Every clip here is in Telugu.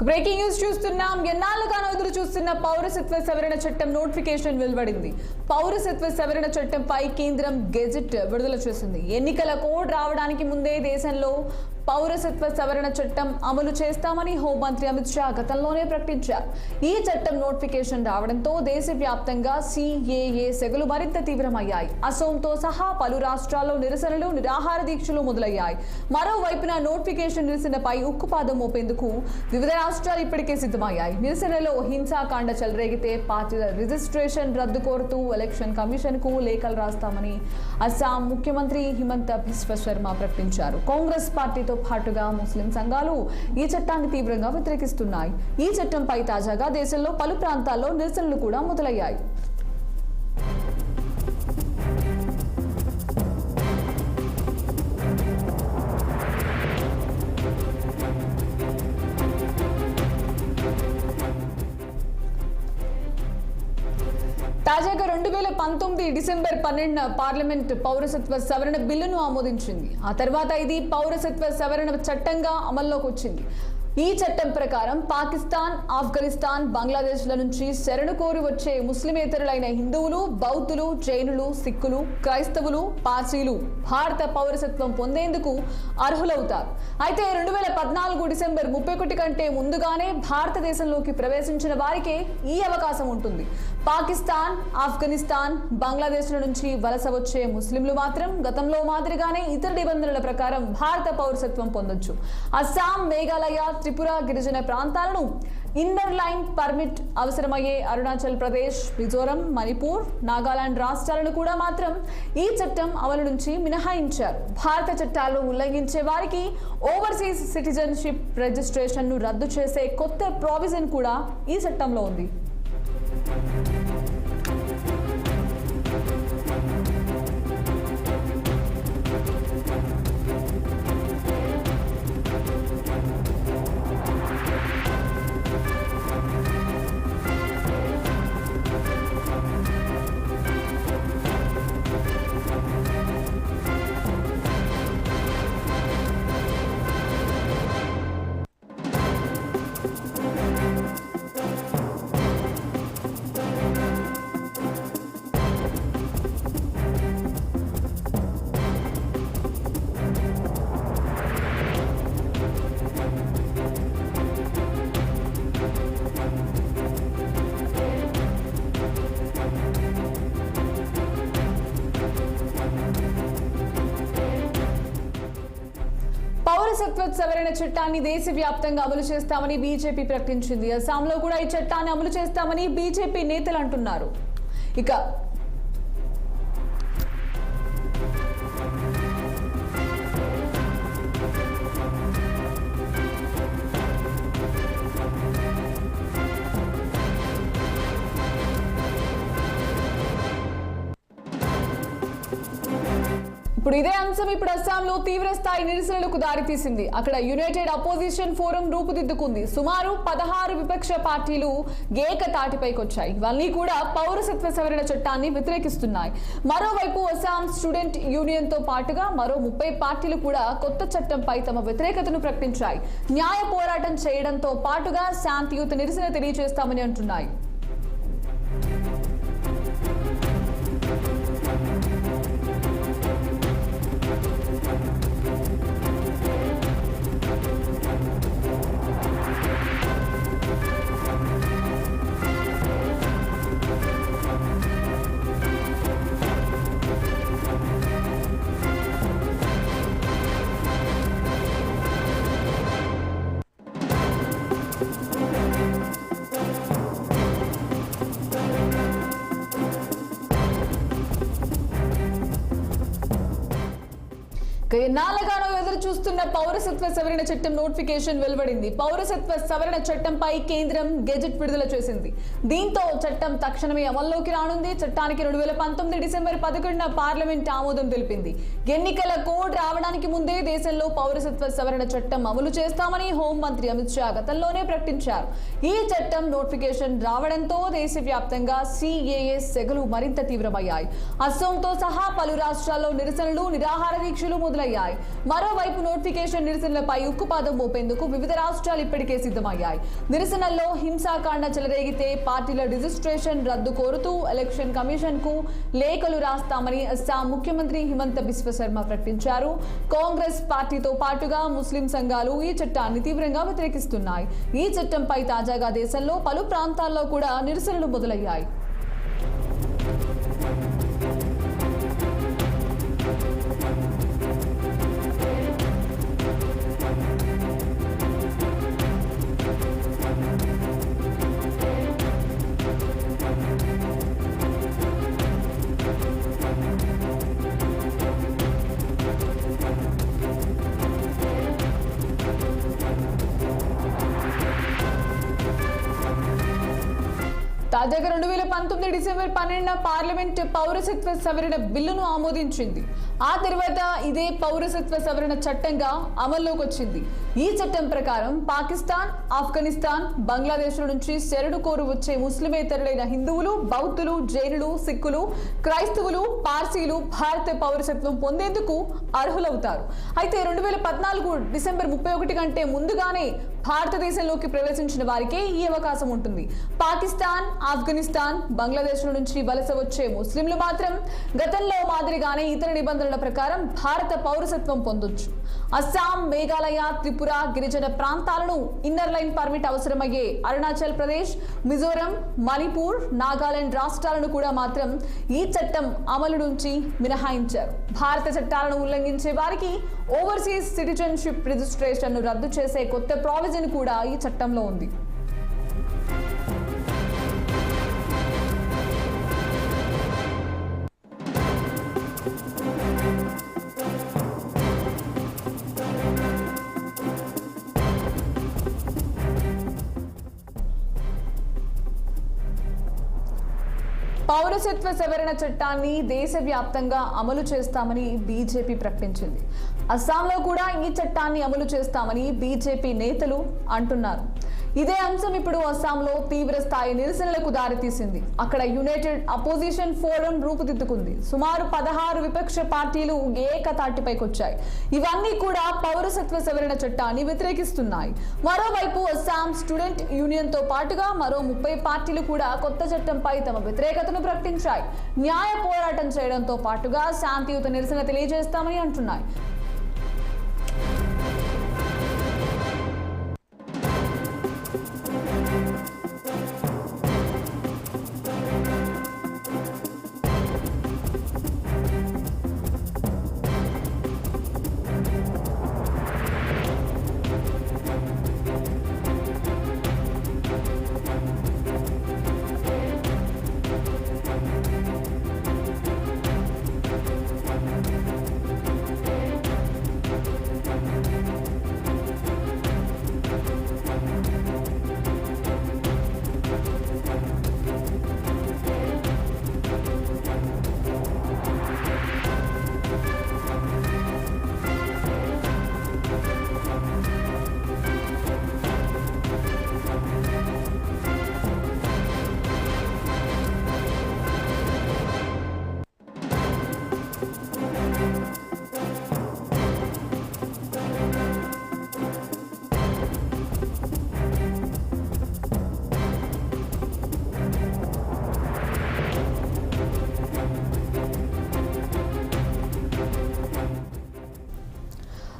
బ్రేకింగ్ న్యూస్ చూస్తున్నాం. ఎన్నాళ్ళుగానో ఎదురు చూస్తున్న పౌరసత్వ సవరణ చట్టం నోటిఫికేషన్ వెలువడింది. పౌరసత్వ సవరణ చట్టంపై కేంద్రం గెజెట్ విడుదల చేసింది. ఎన్నికల కోడ్ రావడానికి ముందే దేశంలో పౌరసత్వ సవరణ చట్టం అమలు చేస్తామని హోంమంత్రి అమిత్ షా గతంలోనే ప్రకటించారు. ఈ చట్టం నోటిఫికేషన్ రావడంతో దేశవ్యాప్తంగా సిఏఏ సెగలు మరింత తీవ్రమయ్యాయి. అసోంతో సహా పలు రాష్ట్రాల్లో నిరసనలు, నిరాహార దీక్షలు మొదలయ్యాయి. మరోవైపున నోటిఫికేషన్ నిరసనపై ఉక్కుపాదం మోపేందుకు వివిధ రాష్ట్రాలు ఇప్పటికే సిద్ధమయ్యాయి. నిరసనలో హింసాకాండ చెలరేగితే పార్టీల రిజిస్ట్రేషన్ రద్దు కోరుతూ ఎలక్షన్ కమిషన్ కు లేఖలు రాస్తామని అస్సాం ముఖ్యమంత్రి హిమంత బిశ్వ శర్మ ప్రకటించారు. కాంగ్రెస్ పార్టీతో పాటుగా ముస్లిం సంఘాలు ఈ చట్టాన్ని తీవ్రంగా వ్యతిరేకిస్తున్నాయి. ఈ చట్టంపై తాజాగా దేశంలో పలు ప్రాంతాల్లో నిరసనలు కూడా మొదలయ్యాయి. తాజాగా 2019 డిసెంబర్ 12న పార్లమెంట్ పౌరసత్వ సవరణ బిల్లును ఆమోదించింది. ఆ తర్వాత ఇది పౌరసత్వ సవరణ చట్టంగా అమల్లోకి వచ్చింది. ఈ చట్టం ప్రకారం పాకిస్తాన్, ఆఫ్ఘనిస్తాన్, బంగ్లాదేశ్ల నుంచి శరణు కోరి వచ్చే ముస్లిమేతరులైన హిందువులు, బౌద్ధులు, జైనులు, సిక్కులు, క్రైస్తవులు, పార్సీలు భారత పౌరసత్వం పొందేందుకు అర్హులవుతారు. అయితే 2014 డిసెంబర్ 31 కంటే ముందుగానే భారతదేశంలోకి ప్రవేశించిన వారికే ఈ అవకాశం ఉంటుంది. పాకిస్తాన్, ఆఫ్ఘనిస్తాన్, బంగ్లాదేశ్ల నుంచి వలస వచ్చే ముస్లింలు మాత్రం గతంలో మాదిరిగానే ఇతర నిబంధనల ప్రకారం భారత పౌరసత్వం పొందొచ్చు. అస్సాం, మేఘాలయ, త్రిపుర గిరిజన ప్రాంతాలను ఇన్నర్ లైన్ పర్మిట్ అవసరమయ్యే అరుణాచల్ ప్రదేశ్, మిజోరం, మణిపూర్, నాగాలాండ్ రాష్ట్రాలను కూడా మాత్రం ఈ చట్టం అమలు నుంచి మినహాయించారు. భారత చట్టాలను ఉల్లంఘించే వారికి ఓవర్సీస్ సిటిజన్షిప్ రిజిస్ట్రేషన్ ను రద్దు చేసే కొత్త ప్రావిజన్ కూడా ఈ చట్టంలో ఉంది. పౌరసత్వ సవరణ చట్టాన్ని దేశవ్యాప్తంగా అమలు చేస్తామని బీజేపీ ప్రకటించింది. అస్సాంలో కూడా ఈ చట్టాన్ని అమలు చేస్తామని బీజేపీ నేతలు అంటున్నారు. ఇక ఇప్పుడు ఇదే అంశం ఇప్పుడు అస్సాంలో తీవ్ర స్థాయి నిరసనలకు దారితీసింది. అక్కడ యునైటెడ్ అపోజిషన్ ఫోరం రూపుదిద్దుకుంది. సుమారు 16 విపక్ష పార్టీలు ఏకతాటిపైకి వచ్చాయి. ఇవన్నీ కూడా పౌరసత్వ సవరణ చట్టాన్ని వ్యతిరేకిస్తున్నాయి. మరోవైపు అస్సాం స్టూడెంట్ యూనియన్ తో పాటుగా మరో 30 పార్టీలు కూడా కొత్త చట్టంపై తమ వ్యతిరేకతను ప్రకటించాయి. న్యాయ పోరాటం చేయడంతో పాటుగా శాంతియుత నిరసన తెలియజేస్తామని అంటున్నాయి. ఎన్నాళ్ళుగానో ఎదురు చూస్తున్న పౌరసత్వ సవరణ చట్టం నోటిఫికేషన్ వెలువడింది. పౌరసత్వ సవరణ చట్టంపై కేంద్రం గెజెట్ విడుదల చేసింది. దీంతో చట్టం తక్షణమే అమల్లోకి రానుంది. చట్టానికి 2019 డిసెంబర్ 11న పార్లమెంట్ ఆమోదం తెలిపింది. ఎన్నికల కోడ్ రావడానికి ముందే దేశంలో పౌరసత్వ సవరణ చట్టం అమలు చేస్తామని హోంమంత్రి అమిత్ షా గతంలోనే ప్రకటించారు. ఈ చట్టం నోటిఫికేషన్ రావడంతో దేశవ్యాప్తంగా సిఏఏ సెగలు మరింత తీవ్రమయ్యాయి. అస్సోంతో సహా పలు రాష్ట్రాల్లో నిరసనలు, నిరాహార దీక్షలు మొదలయ్యాయి. మొదలయ్యాయి. మరోవైపు నోటిఫికేషన్ నిరసనలపై ఉక్కుపాదం మోపేందుకు వివిధ రాష్ట్రాలు ఇప్పటికే సిద్ధమయ్యాయి. నిరసనల్లో హింసాకాండ చెలరేగితే పార్టీల రిజిస్ట్రేషన్ రద్దు కోరుతూ ఎలక్షన్ కమిషన్ కు లేఖలు రాస్తామని అస్సాం ముఖ్యమంత్రి హిమంత బిశ్వ శర్మ ప్రకటించారు. కాంగ్రెస్ పార్టీతో పాటుగా ముస్లిం సంఘాలు ఈ చట్టాన్ని తీవ్రంగా వ్యతిరేకిస్తున్నాయి. ఈ చట్టంపై తాజాగా దేశంలో పలు ప్రాంతాల్లో కూడా నిరసనలు మొదలయ్యాయి. తాజాగా 2019 డిసెంబర్ 12న పార్లమెంట్ పౌరసత్వ సవరణ బిల్లును ఆమోదించింది. ఆ తర్వాత ఇదే పౌరసత్వ సవరణ చట్టంగా అమల్లోకి వచ్చింది. ఈ చట్టం ప్రకారం పాకిస్తాన్, ఆఫ్ఘనిస్తాన్, బంగ్లాదేశ్ నుంచి శరణు కోరు వచ్చే ముస్లిమేతరులైన హిందువులు, బౌద్ధులు, జైనులు, సిక్కులు, క్రైస్తవులు, పార్సీలు భారత పౌరసత్వం పొందేందుకు అర్హులవుతారు. అయితే 2014 డిసెంబర్ 31 కంటే ముందుగానే భారతదేశంలోకి ప్రవేశించిన వారికే ఈ అవకాశం ఉంటుంది. పాకిస్తాన్, ఆఫ్ఘనిస్తాన్, బంగ్లాదేశ్ నుంచి వలస వచ్చే ముస్లింలు మాత్రం గతంలో మాదిరిగానే ఇతర నిబంధనల ప్రకారం భారత పౌరసత్వం పొందొచ్చు. అస్సాం, మేఘాలయ, త్రిపుర, గిరిజన ప్రాంతాలను ఇన్నర్ లైన్ పర్మిట్ అవసరమయ్యే అరుణాచల్ ప్రదేశ్, మిజోరం, మణిపూర్, నాగాలాండ్ రాష్ట్రాలను కూడా మాత్రం ఈ చట్టం అమలు నుంచి మినహాయించారు. భారత చట్టాలను ఉల్లంఘించే వారికి ఓవర్సీస్ సిటిజన్షిప్ రిజిస్ట్రేషన్ను రద్దు చేసే కొత్త ప్రావిజన్ కూడా ఈ చట్టంలో ఉంది. పౌరసత్వ సవరణ చట్టాన్ని దేశవ్యాప్తంగా అమలు చేస్తామని బీజేపీ ప్రకటించింది. అస్సాంలో కూడా ఈ చట్టాన్ని అమలు చేస్తామని బీజేపీ నేతలు అంటున్నారు. ఇదే అంశం ఇప్పుడు అస్సాంలో తీవ్ర స్థాయి నిరసనలకు దారితీసింది. అక్కడ యునైటెడ్ అపోజిషన్ ఫోరం రూపుదిద్దుకుంది. సుమారు 16 విపక్ష పార్టీలు ఏకతాటిపైకొచ్చాయి. ఇవన్నీ కూడా పౌరసత్వ సవరణ చట్టాన్ని వ్యతిరేకిస్తున్నాయి. మరోవైపు అస్సాం స్టూడెంట్ యూనియన్ తో పాటుగా మరో 30 పార్టీలు కూడా కొత్త చట్టంపై తమ వ్యతిరేకతను ప్రకటించాయి. న్యాయ పోరాటం చేయడంతో పాటుగా శాంతియుత నిరసన తెలియజేస్తామని అంటున్నాయి.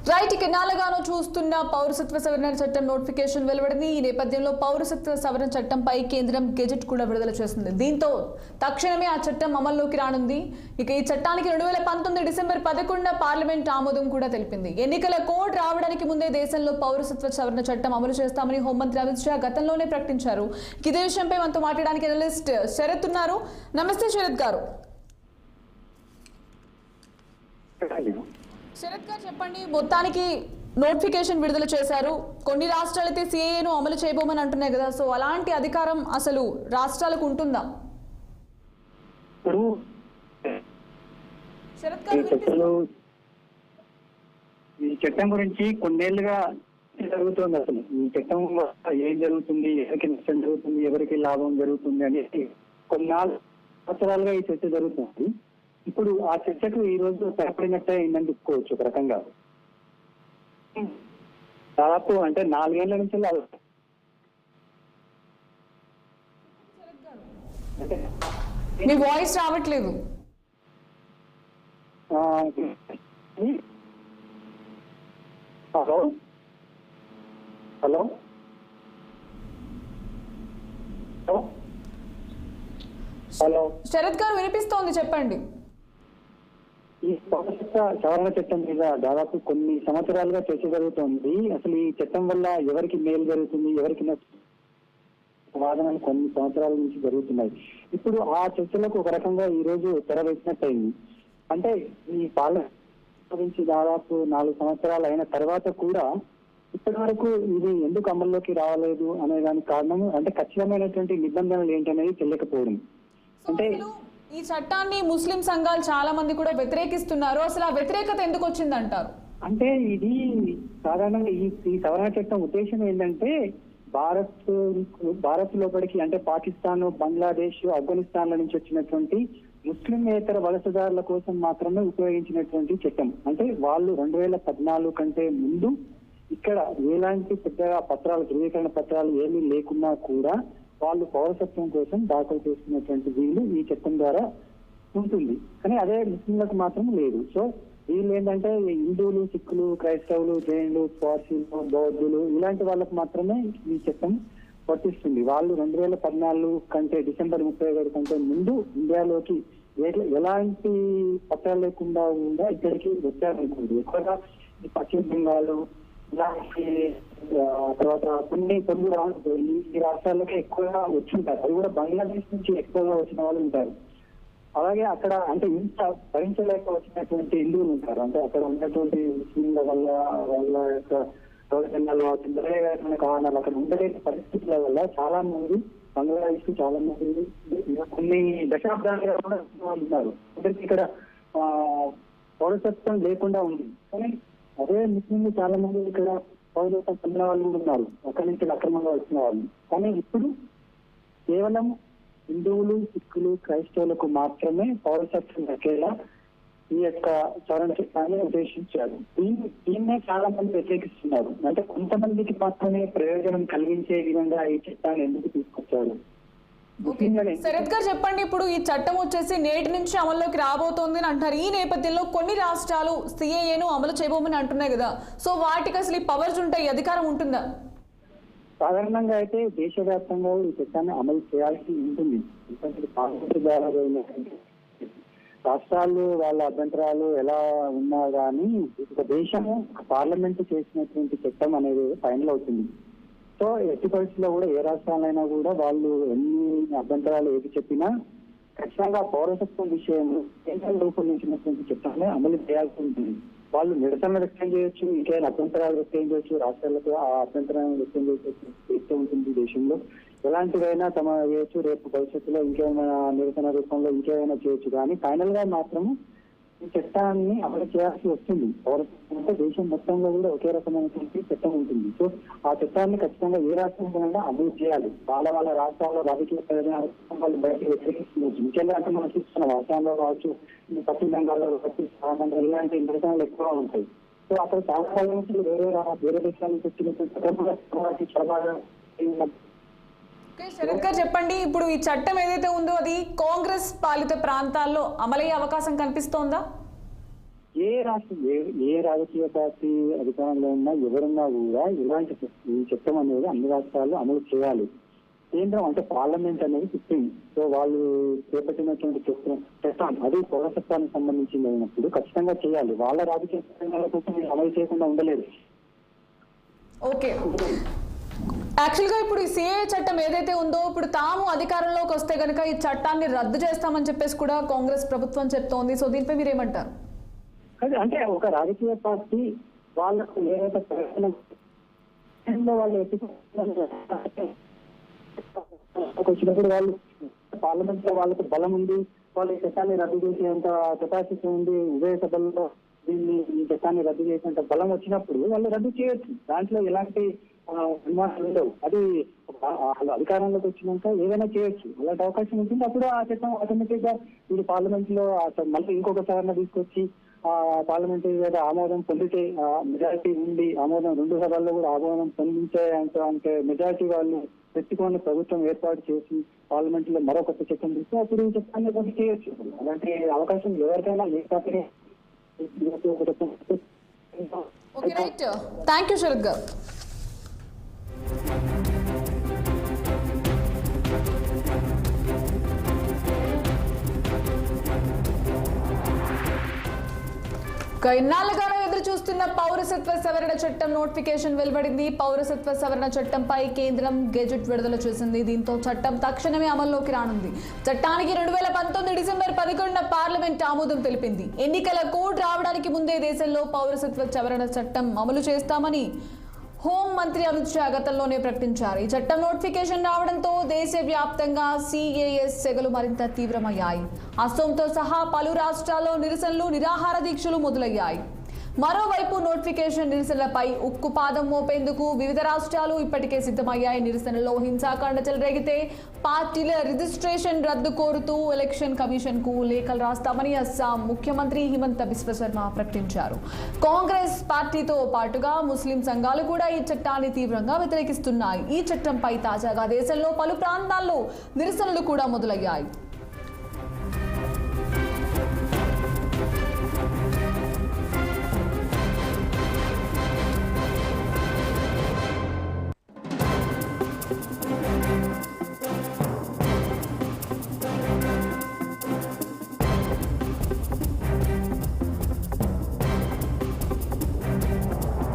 రైట్, కెనాలగానో చూస్తున్న పౌరసత్వ సవరణ చట్టం నోటిఫికేషన్ వెలువడింది. ఈ నేపథ్యంలో పౌరసత్వ సవరణ చట్టంపై కేంద్రం గెజెట్ కూడా విడుదల చేస్తుంది. దీంతో తక్షణమే ఆ చట్టం అమల్లోకి రానుంది. ఇక ఈ చట్టానికి 2019 డిసెంబర్ 11న పార్లమెంట్ ఆమోదం కూడా తెలిపింది. ఎన్నికల కోడ్ రావడానికి ముందే దేశంలో పౌరసత్వ సవరణ చట్టం అమలు చేస్తామని హోంమంత్రి అమిత్ షా గతంలోనే ప్రకటించారు. ఇదే విషయంపై మనతో మాట్లాడడానికి అనలిస్ట్ శరత్ ఉన్నారు. నమస్తే శరత్ గారు. శరత్ గారు చెప్పండి, మొత్తానికి నోటిఫికేషన్ విడుదల చేశారు. కొన్ని రాష్ట్రాలు అయితే సిఏఏను అమలు చేయబోమని అంటున్నాయి కదా, సో అలాంటి అధికారం అసలు రాష్ట్రాలకు ఉంటుందా? శరత్ గారు, ఈ చట్టం గురించి కొన్నేళ్లుగా జరుగుతుంది. అసలు ఈ చట్టం ఏం జరుగుతుంది, ఎవరికి నష్టం జరుగుతుంది, ఎవరికి లాభం జరుగుతుంది అనేది కొన్నాళ్ళు సంవత్సరాలుగా ఈ చర్చ జరుగుతుంది. ఇప్పుడు ఆ చర్చకు ఈ రోజు తెరపడినట్టే అయిందని చెప్పుకోవచ్చు ఒక రకంగా. దాదాపు అంటే 4 ఏళ్ల నుంచి అంటే మీ వాయిస్ రావట్లేదు. హలో హలో హలో శరత్ గారు వినిపిస్తోంది, చెప్పండి. ఈ పౌరసత్వ సవరణ చట్టం మీద దాదాపు కొన్ని సంవత్సరాలుగా చర్చ జరుగుతోంది. అసలు ఈ చట్టం వల్ల ఎవరికి మేలు జరుగుతుంది, ఎవరికి వాదనలు కొన్ని సంవత్సరాల నుంచి జరుగుతున్నాయి. ఇప్పుడు ఆ చర్చలకు ఒక రకంగా ఈ రోజు తెర వేసినట్టయింది. అంటే ఈ పాలన గురించి దాదాపు 4 సంవత్సరాలు అయిన తర్వాత కూడా ఇప్పటి వరకు ఇది ఎందుకు అమల్లోకి రావలేదు అనే దానికి కారణం అంటే ఖచ్చితమైనటువంటి నిబంధనలు ఏంటనేది తెలియకపోవడం. అంటే ఈ చట్టాన్ని ముస్లిం సంఘాలు చాలా మంది కూడా వ్యతిరేకిస్తున్నారు. అసలు ఆ వ్యతిరేకత ఎందుకు వచ్చిందంటారు? అంటే ఇది సాధారణంగా ఈ సవరణ చట్టం ఉద్దేశం ఏంటంటే భారత్ లోపలికి అంటే పాకిస్తాన్, బంగ్లాదేశ్, ఆఫ్ఘనిస్తాన్ ల నుంచి వచ్చినటువంటి ముస్లింయేతర వలసదారుల కోసం మాత్రమే ఉపయోగించినటువంటి చట్టం. అంటే వాళ్ళు 2014 కంటే ముందు ఇక్కడ ఎలాంటి పెద్దగా పత్రాలు, ధృవీకరణ పత్రాలు ఏమీ లేకున్నా కూడా వాళ్ళు పౌరసత్వం కోసం దాఖలు చేసుకున్నటువంటి వీలు ఈ చట్టం ద్వారా ఉంటుంది. కానీ అదే ముస్లింలకు మాత్రం లేదు. సో వీళ్ళు ఏంటంటే హిందువులు, సిక్కులు, క్రైస్తవులు, జైనులు, పార్సీలు, బౌద్ధులు ఇలాంటి వాళ్ళకు మాత్రమే ఈ చట్టం వర్తిస్తుంది. వాళ్ళు 2014 కంటే డిసెంబర్ 31 కంటే ముందు ఇండియాలోకి ఎలాంటి పత్రాలు లేకుండా కూడా ఇక్కడికి వచ్చారనుకోండి. ఎక్కువగా ఈ పశ్చిమ బెంగాల్ ఇలాంటి తర్వాత కొన్ని ఈ రాష్ట్రాలకి ఎక్కువగా వచ్చి ఉంటారు. అది కూడా బంగ్లాదేశ్ నుంచి ఎక్కువగా వచ్చిన వాళ్ళు ఉంటారు. అలాగే అక్కడ అంటే ఇంత భరించలేక వచ్చినటువంటి హిందువులు ఉంటారు. అంటే అక్కడ ఉన్నటువంటి ముస్లింల వల్ల వాళ్ళ యొక్క దౌర్జన్యాలు, చిందరమైన కారణాలు, అక్కడ ఉండలేని పరిస్థితుల వల్ల చాలా మంది బంగ్లాదేశ్ చాలా మంది కొన్ని దశాబ్దాలుగా కూడా ఉన్నారు. అందరికి ఇక్కడ పౌరసత్వం లేకుండా ఉంది. కానీ అదే ముస్లింలు చాలా మంది ఇక్కడ పౌరసత్వం పొందిన వాళ్ళు ఉన్నారు, అక్కడి నుంచి అక్రమంగా వచ్చిన వాళ్ళు. కానీ ఇప్పుడు కేవలం హిందువులు, సిక్కులు, క్రైస్తవులకు మాత్రమే పౌరసత్వం దక్కేలా ఈ యొక్క సవరణ చట్టాన్ని ఉద్దేశించారు. దీన్నే చాలా మంది వ్యతిరేకిస్తున్నారు. అంటే కొంతమందికి మాత్రమే ప్రయోజనం కలిగించే విధంగా ఈ చట్టాన్ని ఎందుకు తీసుకొచ్చారు? శరత్ గారు చెప్పండి, ఇప్పుడు ఈ చట్టం వచ్చేసి నేటి నుంచి అమల్లోకి రాబోతోంది అని అంటారు. ఈ నేపథ్యంలో కొన్ని రాష్ట్రాలు సిఏఏను అమలు చేయబోమని అంటున్నాయి కదా, సో వాటికి అసలు ఈ పవర్స్ ఉంటాయి, అధికారం ఉంటుందా? సాధారణంగా అయితే దేశవ్యాప్తంగా ఈ చట్టాన్ని అమలు చేయాల్సి ఉంటుంది. ఎందుకంటే పార్లమెంట్ ద్వారా రాష్ట్రాలు వాళ్ళ అభ్యంతరాలు ఎలా ఉన్నా కానీ ఒక దేశము పార్లమెంట్ చేసినటువంటి చట్టం అనేది ఫైనల్ అవుతుంది. సో ఎట్టి పరిస్థితుల్లో కూడా ఏ రాష్ట్రాలైనా కూడా వాళ్ళు ఎన్ని అభ్యంతరాలు ఏది చెప్పినా ఖచ్చితంగా పౌరసత్వం విషయంలో కేంద్రం రూపొందించినటువంటి చట్టాన్ని అమలు చేయాల్సి ఉంటుంది. వాళ్ళు నిరసన వ్యక్తం చేయొచ్చు, ఇంకేమైనా అభ్యంతరాలు వ్యక్తం చేయొచ్చు, రాష్ట్రాలకు ఆ అభ్యంతరాలను వ్యక్తం చేసే ఉంటుంది. దేశంలో ఎలాంటివైనా తమ చేయొచ్చు, రేపు భవిష్యత్తులో ఇంకేమైనా నిరసన రూపంలో ఇంకేమైనా చేయొచ్చు. కానీ ఫైనల్ గా మాత్రం ఈ చట్టాన్ని అమలు చేయాల్సి వస్తుంది. పౌరసత్వం అంటే దేశం మొత్తంలో కూడా ఒకే రకమైనటువంటి చట్టం ఉంటుంది. సో ఆ చట్టాన్ని ఖచ్చితంగా ఏ రాష్ట్రంలో అమలు చేయాలి. వాళ్ళ రాష్ట్రాల్లో రాజకీయ ప్రయోజనాలు వాళ్ళు బయటకు వ్యతిరేకిస్తున్నారు. ముఖ్యంగా అంటే మనం చూస్తున్నాం అస్సాంలో కావచ్చు, పశ్చిమ బెంగాల్లో కావచ్చు, ఇలాంటి నిరసనలు ఎక్కువగా ఉంటాయి. సో అక్కడ చాలా నుంచి వేరే దేశాల నుంచి వచ్చినటువంటి చొరబాగా. శరత్ గారు చెప్పండి, ఇప్పుడు ఈ చట్టం ఏదైతే ఉందో అది కాంగ్రెస్ పాలిత ప్రాంతాల్లో అమలయ్యే అవకాశం కనిపిస్తోందా? ఏ రాష్ట్రం ఏ రాజకీయ పార్టీ అధికారంలో ఉన్నా ఎవరున్నా కూడా ఇలాంటి ఈ చట్టం అనేది అన్ని రాష్ట్రాల్లో అమలు చేయాలి. కేంద్రం అంటే పార్లమెంట్ అనేది సుప్రీం. సో వాళ్ళు చేపట్టినటువంటి చట్టం అది పౌరసత్వానికి సంబంధించింది అయినప్పుడు ఖచ్చితంగా చేయాలి. వాళ్ళ రాజకీయ ప్రయోజనాల కోసం అమలు చేయకుండా ఉండలేదు. ఓకే, యాక్చువల్గా ఇప్పుడు ఈ సిఏఏ చట్టం ఏదైతే ఉందో ఇప్పుడు తాము అధికారంలోకి వస్తే కనుక ఈ చట్టాన్ని రద్దు చేస్తామని చెప్పేసి కూడా కాంగ్రెస్ ప్రభుత్వం చెప్తోంది. సో దీనిపై మీరేమంటారు? అంటే ఒక రాజకీయ పార్టీ వాళ్ళకు ఏదైతే వాళ్ళు వచ్చినప్పుడు వాళ్ళు పార్లమెంట్ లో వాళ్ళకు బలం ఉంది, వాళ్ళు ఈ చట్టాన్ని రద్దు చేసేంత కెపాసిటీ ఉంది, ఉభయ సభల్లో ఈ చట్టాన్ని రద్దు చేసేంత బలం వచ్చినప్పుడు వాళ్ళు రద్దు చేయొచ్చు. దాంట్లో ఎలాంటి అనుమానాలు లేవు. అది వాళ్ళు అధికారంలోకి వచ్చినాక ఏదైనా చేయొచ్చు, అలాంటి అవకాశం ఉంటుంది. అప్పుడు ఆ చట్టం ఆటోమేటిక్ గా వీళ్ళు పార్లమెంట్ లో మళ్ళీ ఇంకొక సవరణ తీసుకొచ్చి పార్లమెంటరీ మీద ఆమోదం పొందితే, మెజారిటీ ఉండి ఆమోదం 2 సభల్లో కూడా ఆమోదం పొందించే అంటే మెజారిటీ వాళ్ళు పెట్టుకొని ప్రభుత్వం ఏర్పాటు చేసి పార్లమెంట్ లో మరో కొత్త చట్టం తీస్తే అప్పుడు ఈ చట్టాన్ని కొన్ని చేయొచ్చు. అలాంటి అవకాశం ఎవరికైనా ఏ party okay, right. Thank you Sharath గారు. ఇన్నాళ్ళుగానో ఎదురు చూస్తున్న పౌరసత్వ సవరణ చట్టం నోటిఫికేషన్ వెలువడింది. పౌరసత్వ సవరణ చట్టంపై కేంద్రం గెజెట్ విడుదల చేసింది. దీంతో చట్టం తక్షణమే అమల్లోకి రానుంది. చట్టానికి 2019 డిసెంబర్ 11న పార్లమెంట్ ఆమోదం తెలిపింది. ఎన్నికల కోడ్ రావడానికి ముందే దేశంలో పౌరసత్వ సవరణ చట్టం అమలు చేస్తామని హోం మంత్రి అమిత్ షా గతంలోనే ప్రకటించారు. ఈ చట్టం నోటిఫికేషన్ రావడంతో దేశవ్యాప్తంగా సిఏఎస్ సెగలు మరింత తీవ్రమయ్యాయి. అసోంతో సహా పలు రాష్ట్రాల్లో నిరసనలు, నిరాహార దీక్షలు మొదలయ్యాయి. మరోవైపు నోటిఫికేషన్ నిరసనలపై ఉక్కుపాదం మోపేందుకు వివిధ రాష్ట్రాలు ఇప్పటికే సిద్ధమయ్యాయి. నిరసనలో హింసాకాండ చెలరేగితే పార్టీల రిజిస్ట్రేషన్ రద్దు కోరుతూ ఎలక్షన్ కమిషన్ కు లేఖలు రాస్తామని అస్సాం ముఖ్యమంత్రి హిమంత బిశ్వ శర్మ ప్రకటించారు. కాంగ్రెస్ పార్టీతో పాటుగా ముస్లిం సంఘాలు కూడా ఈ చట్టాన్ని తీవ్రంగా వ్యతిరేకిస్తున్నాయి. ఈ చట్టంపై తాజాగా దేశంలో పలు ప్రాంతాల్లో నిరసనలు కూడా మొదలయ్యాయి.